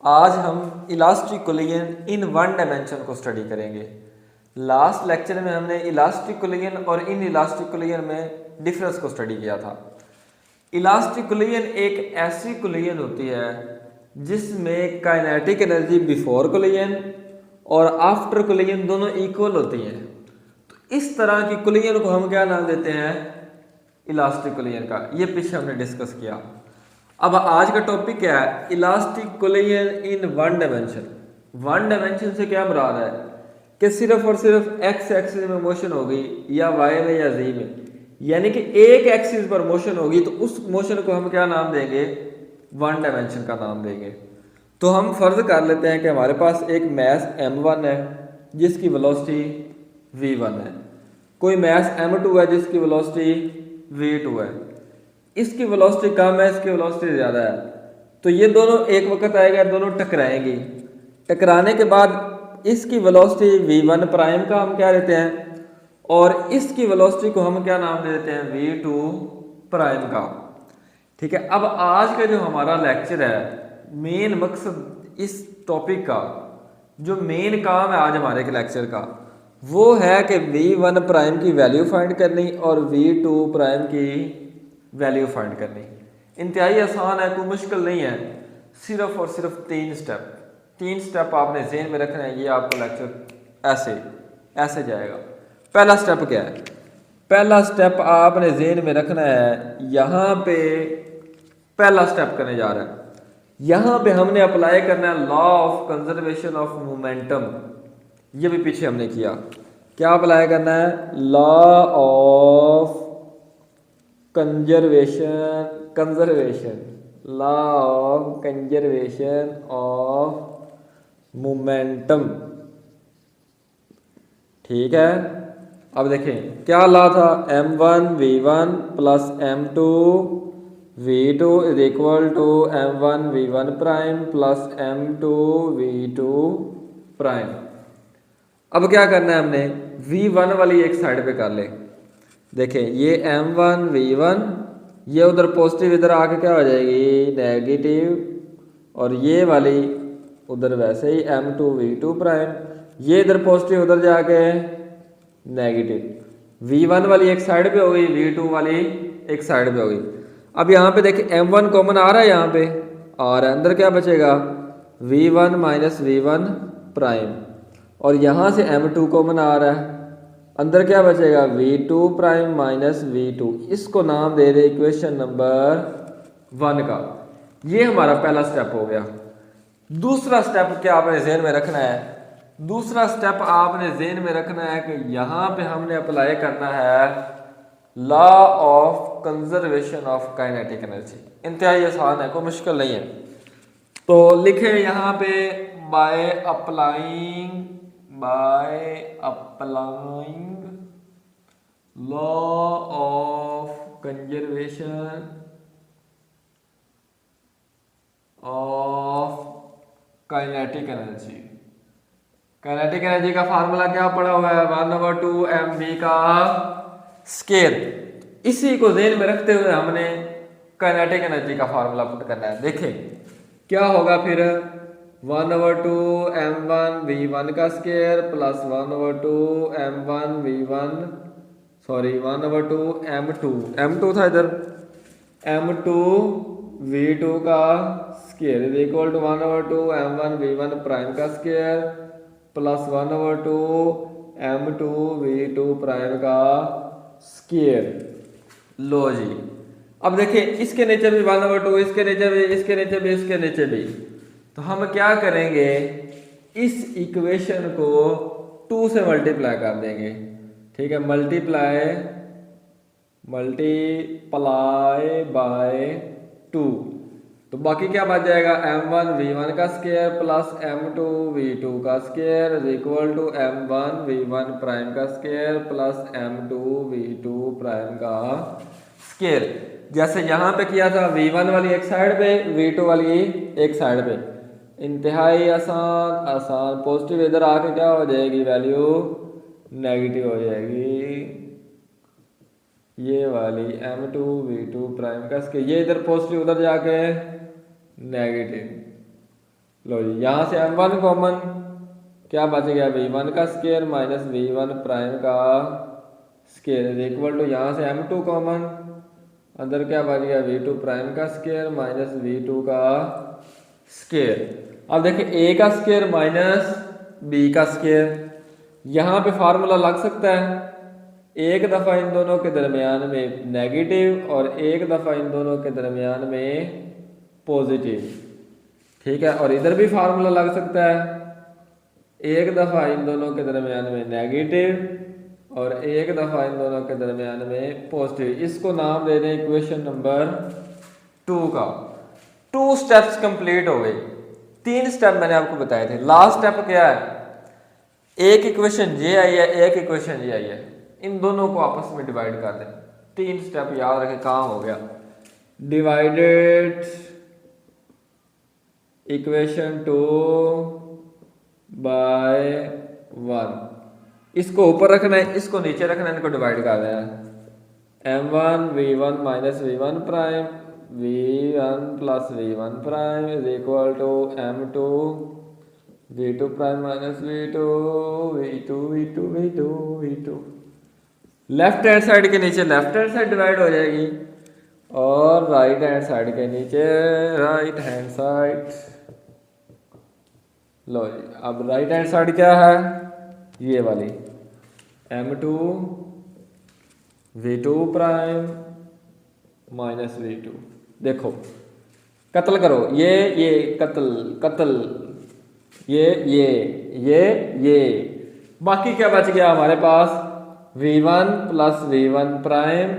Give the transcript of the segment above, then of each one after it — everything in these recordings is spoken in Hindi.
आज हम elastic collision in one dimension को स्टडी करेंगे। लास्ट लेक्चर में हमने इलास्टिक कोलिजन और इन इलास्टिक कोलिजन में डिफरेंस को स्टडी किया था। इलास्टिक कोलिजन एक ऐसी कोलिजन होती है जिसमें काइनेटिक एनर्जी बिफोर कोलिजन और आफ्टर कोलिजन दोनों इक्वल होती हैं। तो इस तरह की कोलिजन को हम क्या नाम देते हैं? इलास्टिक कोलिजन का। ये पीछे हमने डिस्कस किया। अब आज का टॉपिक क्या है? Elastic collision in one dimension. One dimension से क्या मुराद है कि सिर्फ और सिर्फ एक्स एक्सिस में मोशन होगी या वाई में या जी में, यानी कि एक एक्सिस पर मोशन होगी तो उस मोशन को हम क्या नाम देंगे? वन डायमेंशन का नाम देंगे। तो हम फर्ज कर लेते हैं कि हमारे पास एक मैस m1 है जिसकी वेलोसिटी v1 है, कोई मैस m2 है जिसकी वेलोसिटी v2 है। इसकी वेलोसिटी कम है, इसकी वेलोसिटी ज़्यादा है, तो ये दोनों एक वक्त आएगा, दोनों टकराएंगी। टकराने के बाद इसकी वेलोसिटी v1 प्राइम का हम क्या देते हैं और इसकी वेलोसिटी को हम क्या नाम दे देते हैं? v2 प्राइम का। ठीक है। अब आज का जो हमारा लेक्चर है, मेन मकसद इस टॉपिक का, जो मेन काम है आज हमारे के लेक्चर का, वो है कि v1 प्राइम की वैल्यू फाइंड करनी और v2 प्राइम की वैल्यू फाइंड करनी। इंतहाई आसान है, कोई मुश्किल नहीं है, सिर्फ और सिर्फ तीन स्टेप आपने ज़हन में रखना है। ये आपको लेक्चर ऐसे जाएगा। पहला स्टेप क्या है? पहला स्टेप आपने ज़हन में रखना है, यहाँ पे पहला स्टेप करने जा रहा है। यहाँ पे हमने अप्लाई करना है law of conservation of momentum. ये भी पीछे हमने किया। क्या अप्लाई करना है? Law of conservation law of conservation of momentum. ठीक है। अब देखें क्या लॉ था? m1 v1 plus m2 v2 is equal to m1 v1 prime plus m2 v2 prime. अब क्या करना है हमने? v1 वाली एक साइड पे कर ले। देखें ये m1 v1, ये उधर पॉजिटिव, इधर आके क्या हो जाएगी? नेगेटिव। और ये वाली उधर वैसे ही m2 v2 प्राइम, ये इधर पॉजिटिव, उधर जाके नेगेटिव। v1 वाली एक साइड पे हो गई, v2 वाली एक साइड पे हो गई। अब यहाँ पे देखिए m1 कॉमन आ रहा है, यहाँ पे आ रहा है, अंदर क्या बचेगा? v1 minus v1 prime. और यहाँ से m2 कॉमन आ रहा है, अंदर क्या बचेगा? v2 prime minus v2। इसको नाम दे दे इक्वेशन नंबर 1 का। ये हमारा पहला स्टेप हो गया। दूसरा स्टेप क्या आपने ज़हन में रखना है? दूसरा स्टेप आपने ज़हन में रखना है कि यहाँ पे हमने अप्लाई करना है law of conservation of kinetic energy. इंतहाई आसान है, कोई मुश्किल नहीं है। तो लिखे यहाँ पे by applying law of conservation of kinetic energy. Kinetic energy का फार्मूला क्या पड़ा हुआ है? 1/2 mv का स्केयर। इसी को ज़हन में रखते हुए हमने काइनेटिक एनर्जी का फार्मूला पुट करना है। देखें क्या होगा फिर? 1/2 m1 v1 का square plus 1/2 m1 v1 1/2 m2 था इधर, m2 v2 का square is equal to 1/2 m1 v1 prime का square plus 1/2 m2 v2 prime का स्केयर। लो जी, अब देखिए इसके नीचे भी 1/2, इसके नीचे भी, इसके नीचे भी, इसके नीचे भी। तो हम क्या करेंगे? इस इक्वेशन को 2 से मल्टीप्लाई कर देंगे। ठीक है, मल्टीप्लाई बाय 2। तो बाकी क्या बच जाएगा? m1 v1 का स्केयर प्लस m2 v2 का square is equal to m1 v1 prime का square plus m2 v2 prime का स्केयर। जैसे यहाँ पे किया था, v1 वाली एक साइड पे, v2 वाली एक साइड पे। इंतहाई आसान। पॉजिटिव इधर आके क्या हो जाएगी? वैल्यू नेगेटिव हो जाएगी। ये वाली m2 v2 प्राइम का स्केयर, ये इधर पॉजिटिव, उधर जाके नेगेटिव। लो जी, यहाँ से m1 कॉमन, क्या बच गया v1 का स्केयर माइनस v1 प्राइम का स्केयर इज इक्वल टू, यहाँ से m2 कॉमन, अंदर क्या बच गया v2 प्राइम का स्केयर माइनस v2 का स्केयर। अब देखिए a का स्केयर माइनस b का स्केयर, यहाँ पे फार्मूला लग सकता है, एक दफ़ा इन दोनों के दरमियान में नेगेटिव और एक दफ़ा इन दोनों के दरमियान में पॉजिटिव, ठीक है। और इधर भी फार्मूला लग सकता है, एक दफ़ा इन दोनों के दरमियान में नेगेटिव और एक दफ़ा इन दोनों के दरमियान में पॉजिटिव। इसको नाम दे दें इक्वेशन नंबर 2 का। 2 स्टेप्स कंप्लीट हो गए। 3 स्टेप मैंने आपको बताए थे। लास्ट स्टेप क्या है, एक इक्वेशन ये आई है, एक इक्वेशन ये आई है, इन दोनों को आपस में डिवाइड कर दें। 3 स्टेप याद रखें, कहाँ हो गया, डिवाइडेड इक्वेशन 2 बाय 1, इसको ऊपर रखना है, इसको नीचे रखना है, इनको डिवाइड कर देना है। m1 v1 minus v1 prime v1 plus v1 prime is equal to m2 v2 prime minus v2 v2 v2 v2 v2। Left hand side के नीचे लेफ्ट हैंड साइड डिवाइड हो जाएगी और राइट हैंड साइड के नीचे राइट हैंड साइड। लो जी, अब राइट हैंड साइड क्या है, ये वाली m2 v2 prime minus v2। देखो कत्ल करो, ये कत्ल ये बाकी क्या बच गया हमारे पास, v1 plus v1 prime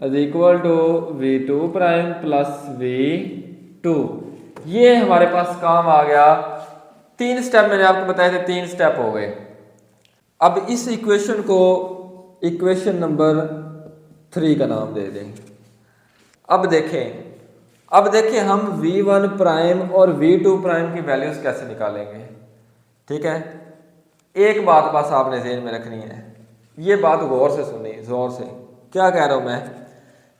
is equal to v2 prime plus v2। ये हमारे पास काम आ गया। 3 स्टेप मैंने आपको बताए थे, 3 स्टेप हो गए। अब इस इक्वेशन को इक्वेशन नंबर 3 का नाम दे दें। अब देखें हम v1 प्राइम और v2 प्राइम की वैल्यूज कैसे निकालेंगे, ठीक है। एक बात बस आपने ज़हन में रखनी है, ये बात गौर से सुनी, जोर से। क्या कह रहा हूं मैं,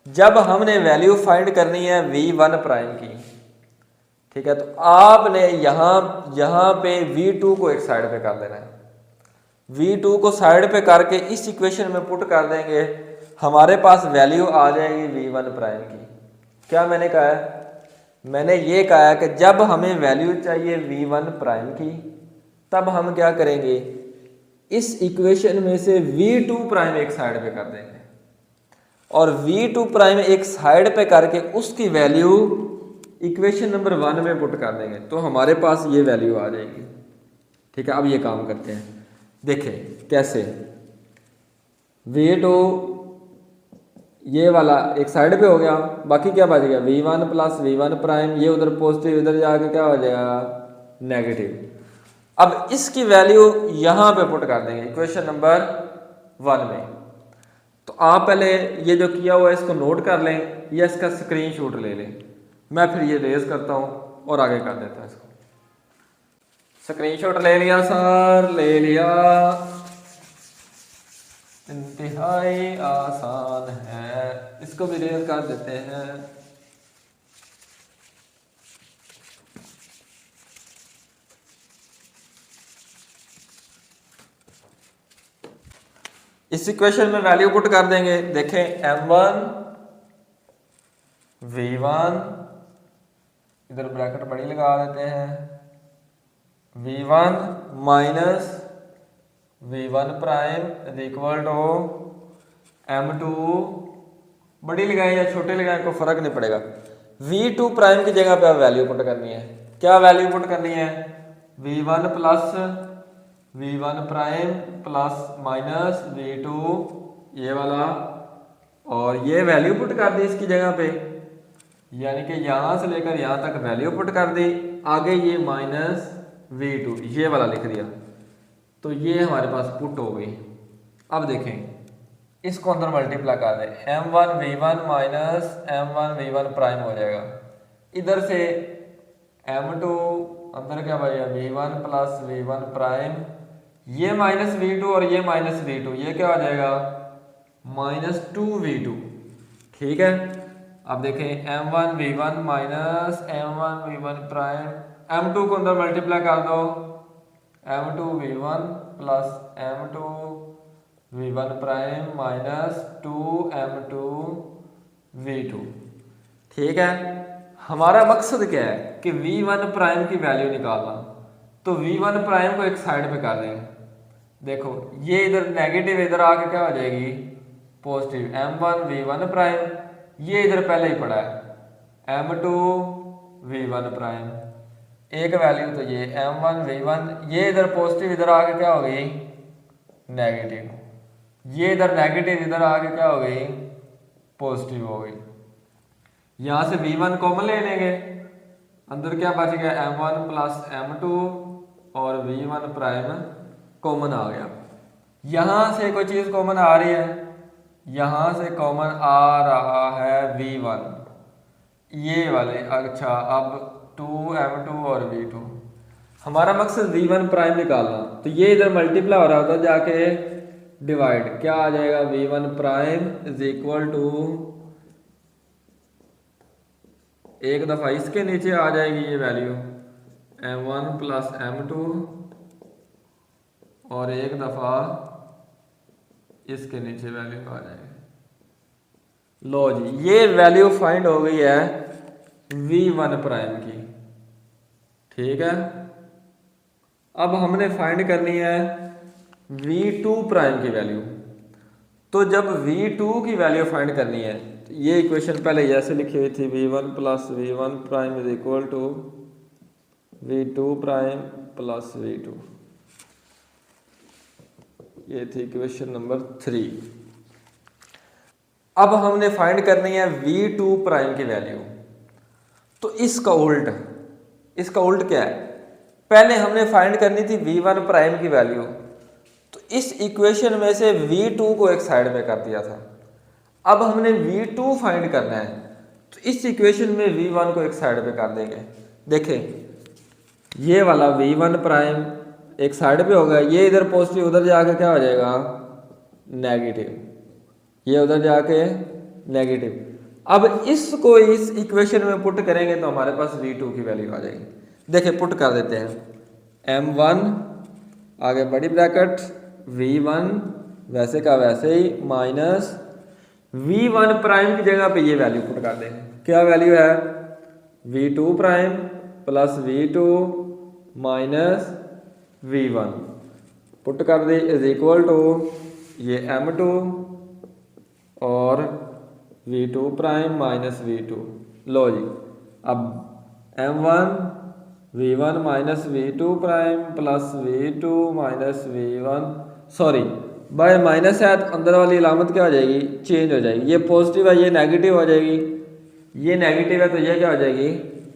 जब हमने वैल्यू फाइंड करनी है v1 प्राइम की, ठीक है, तो आपने यहां पे v2 को एक साइड पे कर देना है। v2 को साइड पे करके इस इक्वेशन में पुट कर देंगे, हमारे पास वैल्यू आ जाएगी v1 प्राइम की। क्या मैंने कहा है, मैंने ये कहा है कि जब हमें वैल्यू चाहिए v1 प्राइम की, तब हम क्या करेंगे, इस इक्वेशन में से v2 प्राइम एक साइड पे कर देंगे और v2 प्राइम एक साइड पे करके उसकी वैल्यू इक्वेशन नंबर 1 में पुट कर देंगे, तो हमारे पास ये वैल्यू आ जाएगी, ठीक है। अब ये काम करते हैं, देखें कैसे। v2 ये वाला एक साइड पे हो गया, बाकी क्या बच गया, v1 प्लस v1 प्राइम, ये उधर पॉजिटिव, इधर जाके क्या हो जाएगा नेगेटिव। अब इसकी वैल्यू यहां पे पुट कर देंगे इक्वेशन नंबर 1 में। तो आप पहले ये जो किया हुआ है इसको नोट कर लें या इसका स्क्रीनशॉट ले लें। मैं फिर ये रेज करता हूं और आगे कर देता हूं इसको। स्क्रीनशॉट ले लिया सर, ले लिया, इंतहाई आसान है, इसको भी रेज कर देते हैं। इस इक्वेशन में वैल्यू पुट कर देंगे। देखें m1 v1, इधर ब्रैकेट बड़ी लगा देते हैं, v1 minus v1 prime is equal to m2, बड़ी लगाएं या छोटे लगाएं कोई फर्क नहीं पड़ेगा। v2 प्राइम की जगह पे आप वैल्यू पुट करनी है। क्या वैल्यू पुट करनी है, v1 plus v1 prime plus minus v2 ये वाला, और ये वैल्यू पुट कर दी इसकी जगह पे, यानी कि यहां से लेकर यहां तक वैल्यू पुट कर दी, आगे ये माइनस v2 ये वाला लिख दिया, तो ये हमारे पास पुट हो गई। अब देखें इसको अंदर मल्टीप्लाई कर दें, m1 v1 minus m1 v1 prime हो जाएगा, इधर से m2 अंदर क्या बचेगा v1 प्लस v1 प्राइम, ये माइनस v2 और ये माइनस v2, ये क्या हो जाएगा माइनस 2v2, ठीक है। अब देखें m1 v1 minus m1 v1 prime m2 को अंदर मल्टीप्लाई कर दो, m2v1 plus m2v1 prime minus 2m2v2। ठीक है, हमारा मकसद क्या है कि v1 प्राइम की वैल्यू निकालना। तो v1 प्राइम को एक साइड पे कर देंगे। देखो ये इधर नेगेटिव, इधर आके क्या हो जाएगी पॉजिटिव, m1 v1 प्राइम, ये इधर पहले ही पड़ा है m2 v1 प्राइम, एक वैल्यू तो ये m1 v1, ये इधर पॉजिटिव, इधर आके क्या हो गई नेगेटिव, ये इधर नेगेटिव, इधर आके क्या हो गई पॉजिटिव हो गई। यहां से v1 कॉमन ले लेंगे, अंदर क्या बच गया m1 प्लस m2 और v1 प्राइम कॉमन आ गया। यहां से कोई चीज कॉमन आ रही है, यहां से कॉमन आ रहा है v1, ये वाले। अच्छा अब 2m2 और v2, हमारा मकसद v1 प्राइम निकालना। तो ये इधर मल्टीप्लाई हो रहा होता जाके डिवाइड, क्या आ जाएगा v1 prime is equal to, एक दफा इसके नीचे आ जाएगी ये वैल्यू m1 प्लस m2 और एक दफा इसके नीचे वैल्यू आ जाएगी। लो जी, ये वैल्यू फाइंड हो गई है v1 प्राइम की। ठीक है, अब हमने फाइंड करनी है v2 प्राइम की वैल्यू। तो जब v2 की वैल्यू फाइंड करनी है, तो ये इक्वेशन पहले ऐसे लिखी हुई थी v1 plus v1 prime is equal to v2 prime plus v2, ये थी इक्वेशन नंबर 3। अब हमने फाइंड करनी है v2 प्राइम की वैल्यू। तो इसका उल्ट क्या है, पहले हमने फाइंड करनी थी v1 प्राइम की वैल्यू, तो इस इक्वेशन में से v2 को एक साइड में कर दिया था। अब हमने v2 फाइंड करना है, तो इस इक्वेशन में v1 को एक साइड पे कर देंगे। देखें ये वाला v1 प्राइम एक साइड पे होगा, ये इधर पॉजिटिव, उधर जाके क्या हो जाएगा नेगेटिव, ये उधर जाके नेगेटिव। अब इसको इस इक्वेशन में पुट करेंगे तो हमारे पास v2 की वैल्यू आ जाएगी। देखिए पुट कर देते हैं, m1 आगे बड़ी ब्रैकेट v1 वैसे का वैसे ही माइनस v1 प्राइम की जगह पे ये वैल्यू पुट कर देंगे। क्या वैल्यू है v2 prime plus v2 minus v1 put कर दे इज इक्वल टू ये m2 और v2 प्राइम माइनस v2। लो जी, अब m1 v1 minus v2 prime plus v2 minus v1, sorry bye minus है तो अंदर वाली अलामत क्या हो जाएगी चेंज हो जाएगी, ये पॉजिटिव है ये नेगेटिव हो जाएगी, ये नेगेटिव है तो ये क्या हो जाएगी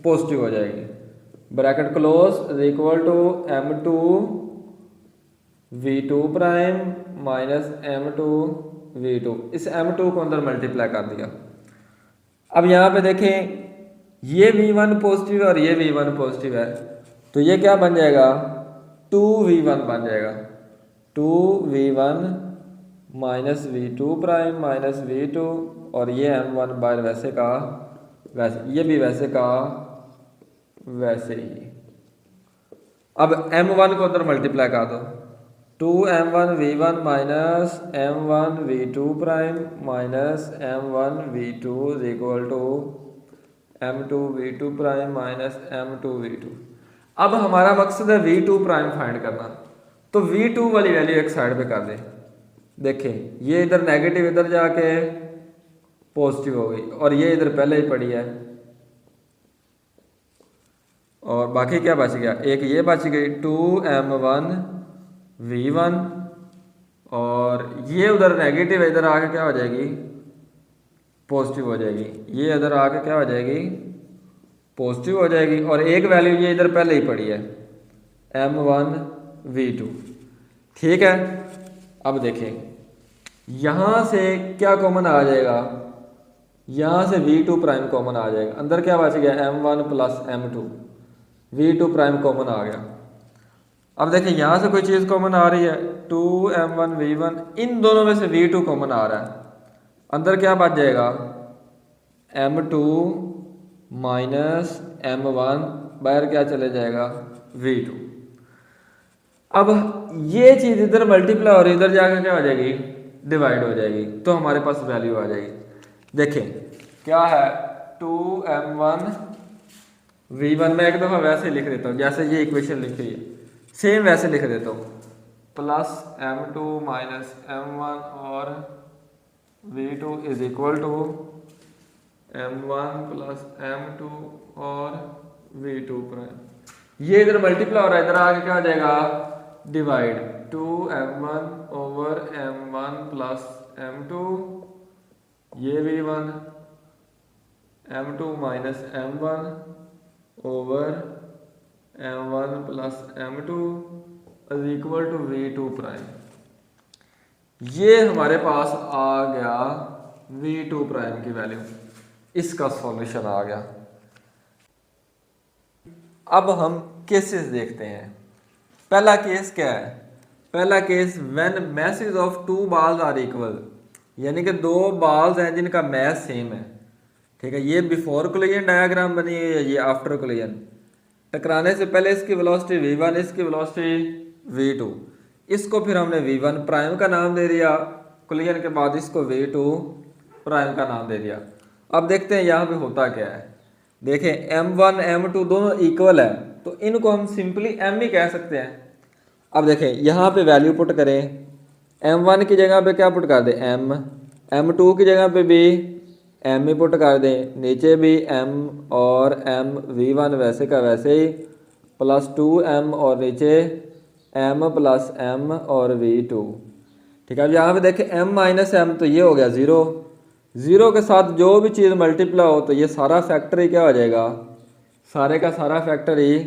पॉजिटिव हो जाएगी। Bracket close is equal to m2 v2 prime minus m2 v2, इस m2 को अंदर मल्टीप्लाई कर दिया। अब यहाँ पे देखें ये v1 पॉजिटिव है और ये v1 पॉजिटिव है, तो ये क्या बन जाएगा 2v1 बन जाएगा, 2v1 minus v2 prime minus v2 और ये m1 बाय वैसे का वैसे, ये भी वैसे का वैसे ही। अब m1 को अंदर मल्टीप्लाई कर दो, 2m1 v1 minus m1 v2 prime minus m1 v2 is equal to m2 v2 prime minus m2 v2। अब हमारा मकसद है v2 प्राइम फाइंड करना, तो v2 वाली वैल्यू एक साइड पे कर दें। देखें ये इधर नेगेटिव इधर जाके पॉजिटिव हो गई और ये इधर पहले ही पड़ी है, और बाकी क्या बच गया, एक ये बच गई 2m1 v1 और ये उधर नेगेटिव है, इधर आके क्या हो जाएगी पॉजिटिव हो जाएगी, ये इधर आके क्या हो जाएगी पॉजिटिव हो जाएगी, और एक वैल्यू ये इधर पहले ही पड़ी है m1 v2। ठीक है, अब देखें यहां से क्या कॉमन आ जाएगा, यहां से v2 प्राइम कॉमन आ जाएगा, अंदर क्या बच गया m1 plus m2, v2 prime common आ गया। अब देखें यहां से कोई चीज कॉमन आ रही है 2m1 v1, इन दोनों में से v2 कॉमन आ रहा है, अंदर क्या बच जाएगा m2 माइनस m1 बाहर क्या चले जाएगा V2। अब ये चीज इधर मल्टीप्लाई और इधर जाकर क्या हो जाएगी डिवाइड हो जाएगी, तो हमारे पास वैल्यू आ जाएगी। देखें क्या है 2m1 v1, मैं एक दफ़ा वैसे लिख देता हूँ जैसे ये इक्वेशन लिखी है, सेम वैसे लिख देता हूँ, प्लस m2 माइनस m1 और v2 is equal to m1 plus m2 और v2 प्राइम। ये इधर मल्टीप्लाई हो रहा है, इधर आगे क्या हो जाएगा divide 2m1 over m1 plus m2, ये v1 m2 minus m1 over m1 plus m2 is equal to v2 prime. ये हमारे पास आ गया v2 प्राइम की वैल्यू, इसका सॉल्यूशन आ गया। अब हम केसेस देखते हैं। पहला केस क्या है, पहला case when masses of two balls are equal, यानी कि दो बाल्स हैं जिनका मैस सेम है, ठीक है। ये बिफोर कोलिजन डायग्राम बनी हुई है, ये आफ्टर कोलिजन। टकराने से पहले इसकी वेलोसिटी v1, इसकी वेलोसिटी v2, इसको फिर हमने v1 प्राइम का नाम दे दिया, कोलिजन के बाद इसको v2 प्राइम का नाम दे दिया। अब देखते हैं यहाँ पे होता क्या है। देखें m1 m2 दोनों इक्वल है, तो इनको हम सिंपली m ही कह सकते हैं। अब देखें यहाँ पे वैल्यू पुट करें, m1 की जगह पे क्या पुट कर दें m, m2 की जगह पे भी m ही पुट कर दें, नीचे भी m और m, v1 वैसे का वैसे ही प्लस 2m और नीचे m प्लस m और v2, ठीक है। अब यहाँ पे देखें m माइनस m, तो ये हो गया 0, 0 के साथ जो भी चीज़ मल्टीप्लाई हो तो ये सारा फैक्टर ही क्या हो जाएगा, सारे का सारा फैक्टर ही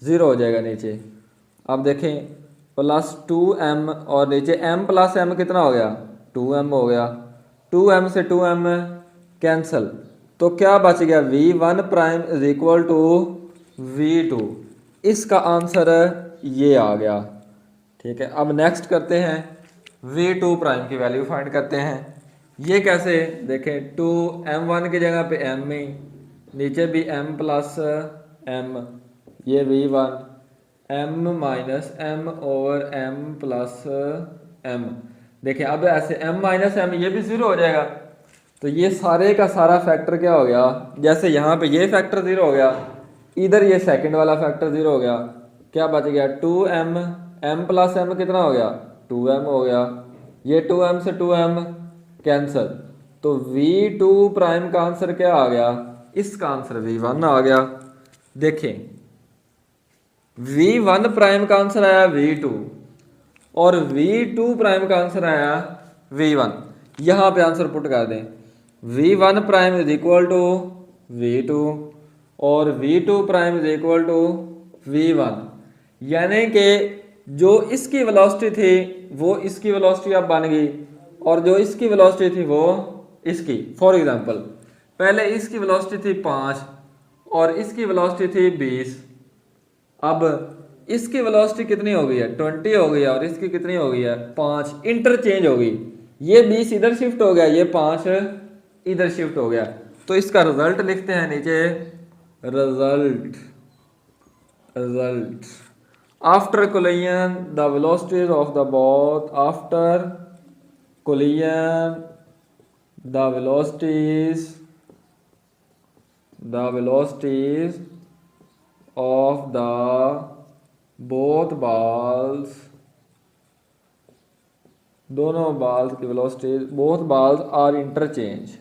0 हो जाएगा नीचे। अब देखें प्लस 2m और नीचे m प्लस m कितना हो गया 2m हो गया, 2m से 2m कैंसल, तो क्या बच गया v1 prime is equal to v2। इसका आंसर ये आ गया, ठीक है। अब नेक्स्ट करते हैं v2 प्राइम की वैल्यू फाइंड करते हैं। ये कैसे, देखें 2m1 की जगह पे m ही, नीचे भी m प्लस m, ये v1 m minus m over m plus m। देखें अब ऐसे m माइनस m, ये भी 0 हो जाएगा, तो ये सारे का सारा फैक्टर क्या हो गया, जैसे यहाँ पे ये फैक्टर 0 हो गया, इधर ये सेकंड वाला फैक्टर 0 हो गया, क्या बच गया 2m, m प्लस m कितना हो गया 2m हो गया, ये 2m से 2m कैंसल, तो v2 प्राइम का आंसर क्या आ गया, इसका आंसर v1 आ गया। देखें v1 प्राइम का आंसर आया v2 और v2 प्राइम का आंसर आया v1। यहाँ पे आंसर पुट कर दें, v1 prime is equal to v2 और v2 prime is equal to v1, यानी कि जो इसकी वेलोसिटी थी वो इसकी वेलोसिटी अब बन गई और जो इसकी वेलोसिटी थी वो इसकी। फॉर एग्जांपल पहले इसकी वेलोसिटी थी 5 और इसकी वेलोसिटी थी 20, अब इसकी वेलोसिटी कितनी हो गई है 20 हो गई है और इसकी कितनी हो गई है 5, इंटरचेंज हो गई, ये 20 इधर शिफ्ट हो गया, ये 5 इधर शिफ्ट हो गया, तो इसका रिजल्ट लिखते हैं नीचे, result after collision the velocities of the both, after collision the velocities of the both balls, दोनों बाल्स की velocities, both balls are interchange.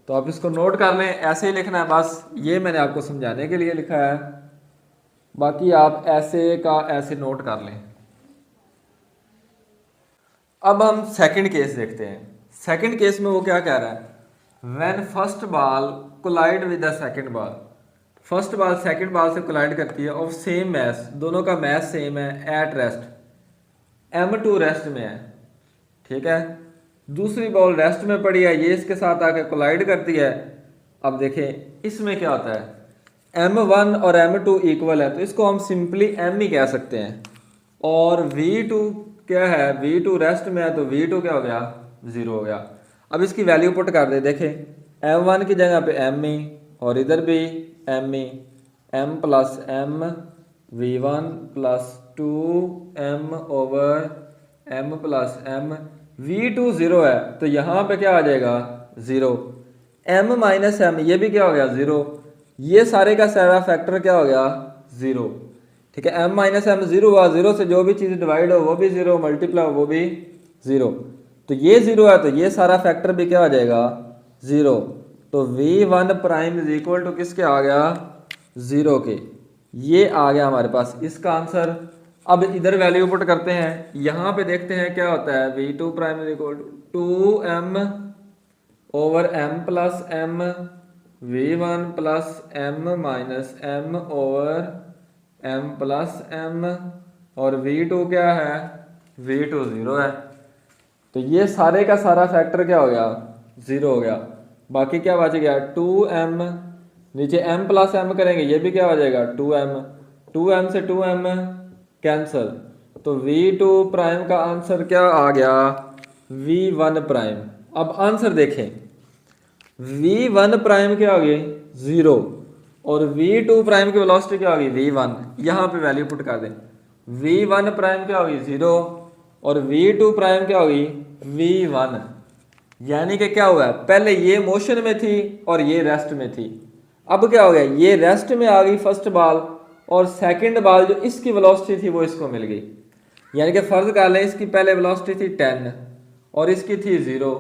तो आप इसको नोट कर लें, ऐसे ही लिखना है बस, ये मैंने आपको समझाने के लिए लिखा है, बाकी आप ऐसे का ऐसे नोट कर लें। अब हम सेकंड केस देखते हैं। सेकंड केस में वो क्या कह रहा है, when first ball collide with the second ball, first ball second ball से कोलाइड करती है ऑफ सेम मैस, दोनों का मैस सेम है, एट रेस्ट, m2 रेस्ट में है, ठीक है। दूसरी बॉल रेस्ट में पड़ी है, ये इसके साथ आकर कोलाइड करती है। अब देखें इसमें क्या होता है, m1 और m2 इक्वल है, तो इसको हम सिंपली m ही कह सकते हैं, और v2 क्या है, v2 रेस्ट में है, तो v2 क्या हो गया 0 हो गया। अब इसकी वैल्यू पुट कर दे, देखें m1 की जगह पे m ई और इधर भी m ई, m plus m v1 plus 2m over m plus m, v2 0 है तो यहाँ पे क्या आ जाएगा 0, m माइनस m ये भी क्या हो गया 0, ये सारे का सारा फैक्टर क्या हो गया 0। ठीक है, m माइनस m 0 हुआ, 0 से जो भी चीज़ डिवाइड हो वो भी 0, मल्टीप्लाई हो वो भी 0, तो ये 0 है तो ये सारा फैक्टर भी क्या हो जाएगा 0। तो v1 prime is equal to किसके आ गया 0 के, ये आ गया हमारे पास इसका आंसर। अब इधर वैल्यू पुट करते हैं, यहाँ पे देखते हैं क्या होता है, v2 prime is equal to 2m over m plus m, v1 plus m minus m over m plus m, और v2 क्या है v2 0 है, तो ये सारे का सारा फैक्टर क्या हो गया 0 हो गया। बाकी क्या बच गया 2m, नीचे m प्लस m करेंगे ये भी क्या हो जाएगा 2m, 2m से 2m कैंसल, तो v2 प्राइम का आंसर क्या आ गया v1 प्राइम। अब आंसर देखें, v1 प्राइम क्या होगी 0 और v2 प्राइम की वेलोसिटी क्या होगी v1, यहाँ पे वैल्यू पुट कर दें, v1 प्राइम क्या होगी 0 और v2 प्राइम क्या होगी v1, यानी कि क्या हुआ है पहले ये मोशन में थी और ये रेस्ट में थी, अब क्या हो गया ये रेस्ट में आ गई फर्स्ट बॉल और सेकंड बॉल जो इसकी वेलोसिटी थी वो इसको मिल गई, यानी कि फर्ज कर लें इसकी पहले वेलोसिटी थी 10 और इसकी थी 0,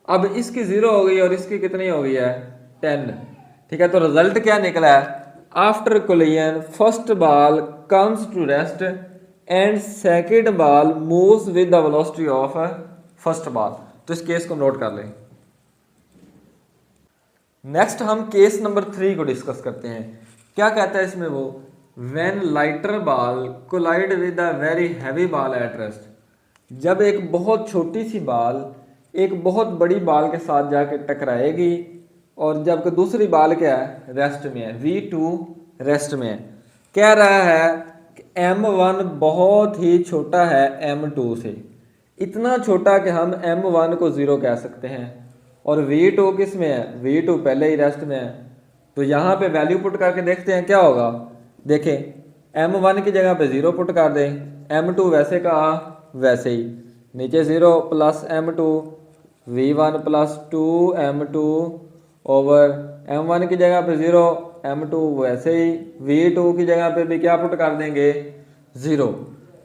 अब इसकी 0 हो गई और इसकी कितनी हो गई है 10। ठीक है, तो रिजल्ट क्या निकला है, after collision first ball comes to rest and second ball moves with the velocity of first ball. तो इस केस को नोट कर लें। नेक्स्ट हम केस नंबर 3 को डिस्कस करते हैं। क्या कहता है इसमें वो, when lighter ball collide with a very heavy ball at rest, जब एक बहुत छोटी सी बॉल एक बहुत बड़ी बॉल के साथ जाके टकराएगी और जबकि दूसरी बॉल क्या है रेस्ट में है, v2 रेस्ट में है। कह रहा है कि m1 बहुत ही छोटा है m2 से, इतना छोटा कि हम m1 को 0 कह सकते हैं, और v2 किस में है v2 पहले ही रेस्ट में है, तो यहाँ पे वैल्यू पुट करके देखते हैं क्या होगा। देखें m1 की जगह पे 0 पुट कर दें, m2 वैसे का वैसे ही, नीचे 0 plus m2, v1 plus 2m2 over m1 की जगह पे 0, m2 वैसे ही, v2 की जगह पे भी क्या पुट कर देंगे 0।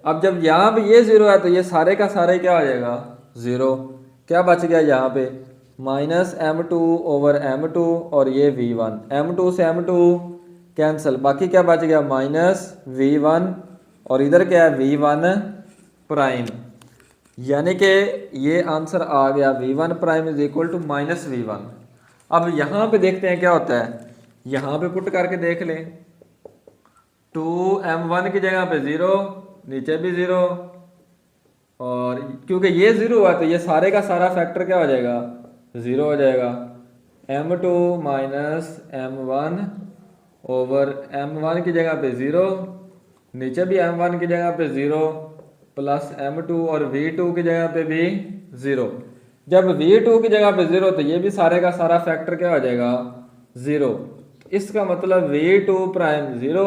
अब जब यहाँ पे ये 0 है तो ये सारे का सारा ही क्या हो जाएगा 0, क्या बच गया यहाँ पे माइनस m2 ओवर m2 और ये v1, m2 से m2 कैंसिल, बाकी क्या बच गया माइनस v1 और इधर क्या है v1 प्राइम, यानी कि ये आंसर आ गया v1 prime is equal to minus v1। अब यहाँ पे देखते हैं क्या होता है, यहाँ पे पुट करके देख लें, 2m1 की जगह पे 0, नीचे भी 0, और क्योंकि ये 0 हुआ तो ये सारे का सारा फैक्टर क्या हो जाएगा 0 हो जाएगा, m2 minus m1 over m1 की जगह पे 0, नीचे भी m1 की जगह पे 0 प्लस m2 और v2 की जगह पे भी 0। जब v2 की जगह पे 0 तो ये भी सारे का सारा फैक्टर क्या हो जाएगा 0, इसका मतलब v2 प्राइम 0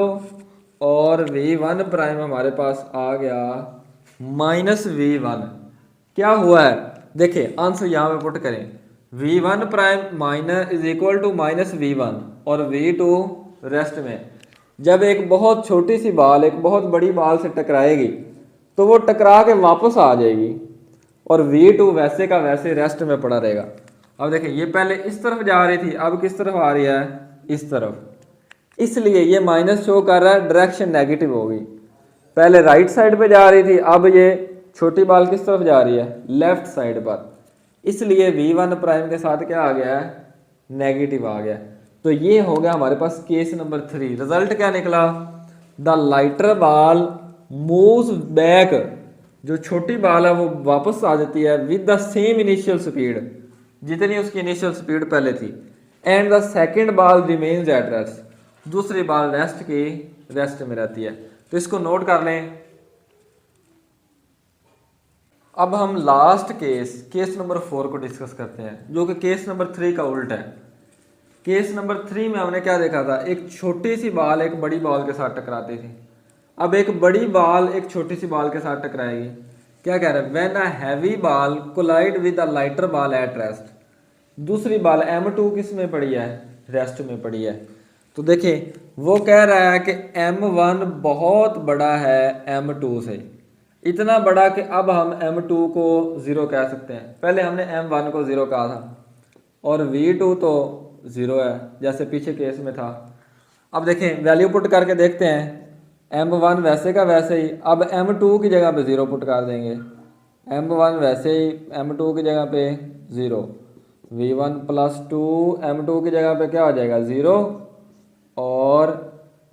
और v1 प्राइम हमारे पास आ गया माइनस v1। क्या हुआ है देखिए आंसर यहाँ पे पुट करें, v1 prime minus is equal to minus v1 और v2 रेस्ट में। जब एक बहुत छोटी सी बॉल एक बहुत बड़ी बॉल से टकराएगी तो वो टकरा के वापस आ जाएगी और v2 वैसे का वैसे रेस्ट में पड़ा रहेगा। अब देखिए ये पहले इस तरफ जा रही थी, अब किस तरफ आ रही है इस तरफ, इसलिए ये माइनस शो कर रहा है, डायरेक्शन नेगेटिव होगी। पहले राइट साइड पे जा रही थी, अब ये छोटी बॉल किस तरफ जा रही है लेफ्ट साइड पर, इसलिए v1 प्राइम के साथ क्या आ गया है नेगेटिव आ गया। तो ये हो गया हमारे पास केस नंबर 3। रिजल्ट क्या निकला, the lighter ball moves back, जो छोटी बॉल है वो वापस आ जाती है with the same initial speed, जितनी उसकी इनिशियल स्पीड पहले थी, and the second ball remains at rest, दूसरी बॉल रेस्ट में रहती है। तो इसको नोट कर लें, अब हम लास्ट केस नंबर 4 को डिस्कस करते हैं, जो कि केस नंबर 3 का उल्टा है। केस नंबर 3 में हमने क्या देखा था, एक छोटी सी बॉल एक बड़ी बॉल के साथ टकराती थी। अब एक बड़ी बॉल एक छोटी सी बॉल के साथ टकराएगी। क्या कह रहा है, when a heavy ball collide with a lighter ball at rest. दूसरी बॉल M2 किस में पड़ी है, रेस्ट में पड़ी है। तो देखिए वो कह रहा है कि M1 बहुत बड़ा है M2 से, इतना बड़ा कि अब हम M2 को 0 कह सकते हैं। पहले हमने M1 को 0 कहा था और V2 तो 0 है जैसे पीछे केस में था। अब देखें वैल्यू पुट करके देखते हैं, M1 वैसे का वैसे ही, अब M2 की जगह पे 0 पुट कर देंगे। M1 वैसे ही, M2 की जगह पे 0, V1 प्लस 2 M2 की जगह पे क्या हो जाएगा 0, और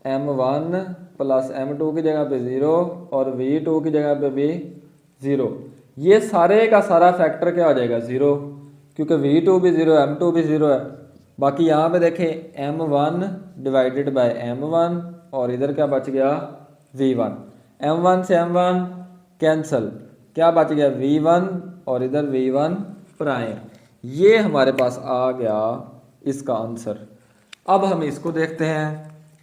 M1 प्लस M2 की जगह पे 0 और V2 की जगह पे भी 0। ये सारे का सारा फैक्टर क्या हो जाएगा 0, क्योंकि V2 भी 0 M2 भी 0 है। बाकी यहाँ पे देखें M1 डिवाइडेड बाय M1 और इधर क्या बच गया V1। M1 से M1 कैंसल, क्या बच गया V1 और इधर V1 प्राइम। ये हमारे पास आ गया इसका आंसर। अब हम इसको देखते हैं।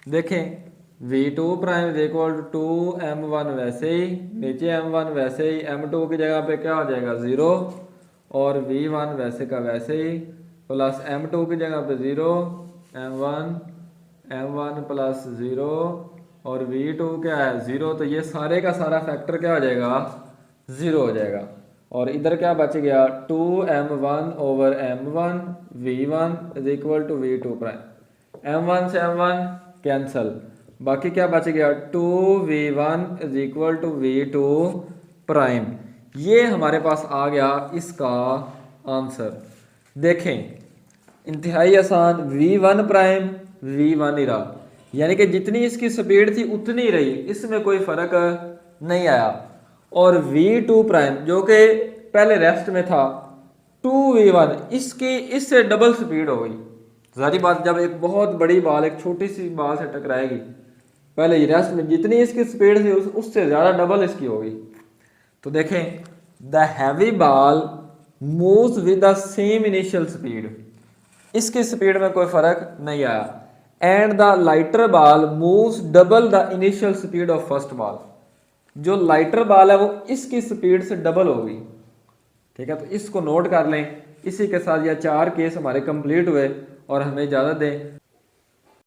देखें V2 prime is equal to M1 वैसे ही, नीचे M1 वैसे ही, M2 की जगह पे क्या हो जाएगा 0 और V1 वैसे का वैसे ही, प्लस M2 की जगह पे 0, M1 प्लस 0 और V2 क्या है 0। तो ये सारे का सारा फैक्टर क्या हो जाएगा 0 हो जाएगा। और इधर क्या बच गया 2M1 over M1 V1 is equal to V2 prime. M1 से M1 कैंसल, बाकी क्या बच गया 2V1 is equal to V2 prime. ये हमारे पास आ गया इसका आंसर। देखें इंतहाई आसान, V1 प्राइम V1 ही रहा, यानी कि जितनी इसकी स्पीड थी उतनी ही रही, इसमें कोई फर्क नहीं आया। और V2 प्राइम जो कि पहले रेस्ट में था 2V1, इसकी इससे डबल स्पीड हो गई। सारी बात, जब एक बहुत बड़ी बॉल एक छोटी सी बॉल से टकराएगी, पहले रेस्ट में जितनी इसकी स्पीड थी उससे ज़्यादा डबल इसकी होगी। तो देखें the heavy ball moves with the same initial speed, इसकी स्पीड में कोई फर्क नहीं आया। And the lighter ball moves double the initial speed of first ball, जो लाइटर बॉल है वो इसकी स्पीड से डबल होगी। ठीक है, तो इसको नोट कर लें। इसी के साथ यह 4 केस हमारे कंप्लीट हुए और हमें इजाज़त दें।